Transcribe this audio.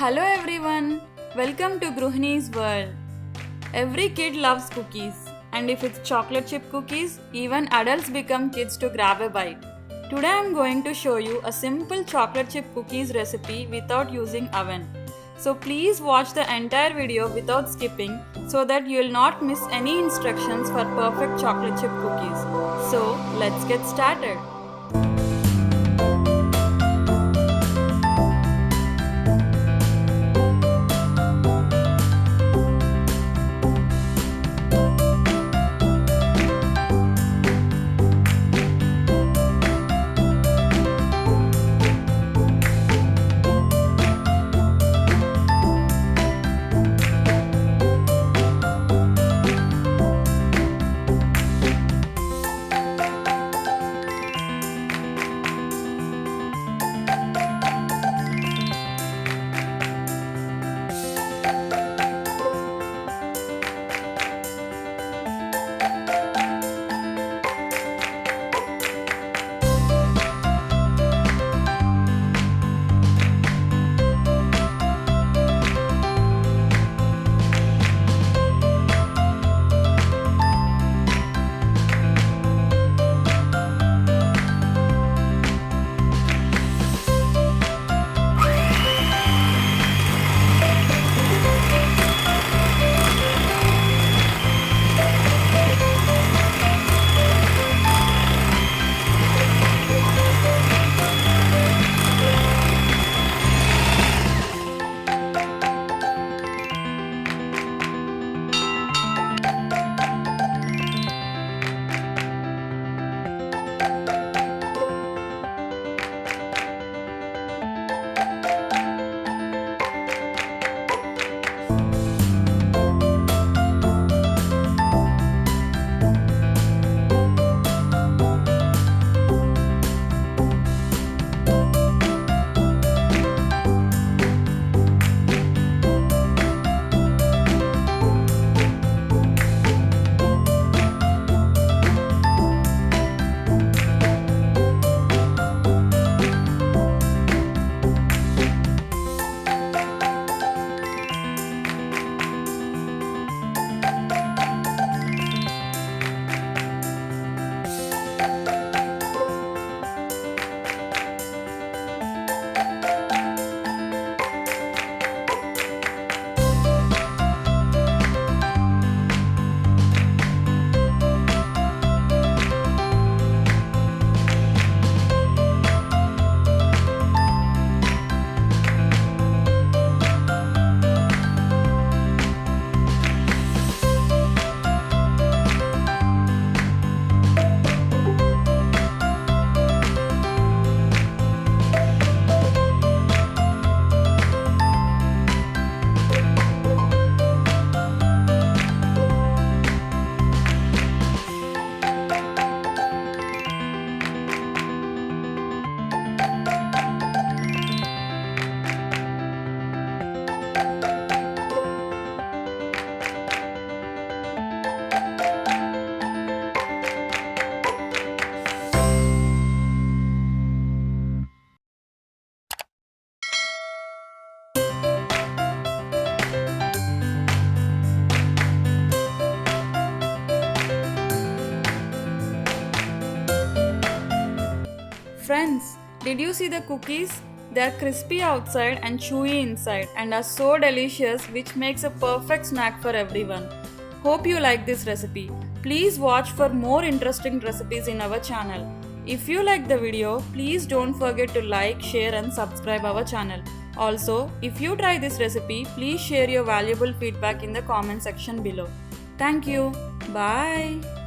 Hello everyone, welcome to Gruhinis World. Every kid loves cookies, and if it's chocolate chip cookies, even adults become kids to grab a bite. Today I am going to show you a simple chocolate chip cookies recipe without using oven. So please watch the entire video without skipping so that you will not miss any instructions for perfect chocolate chip cookies. So let's get started. Friends, did you see the cookies? They are crispy outside and chewy inside and are so delicious, which makes a perfect snack for everyone. Hope you like this recipe. Please watch for more interesting recipes in our channel. If you like the video, please don't forget to like, share and subscribe our channel. Also, if you try this recipe, please share your valuable feedback in the comment section below. Thank you. Bye.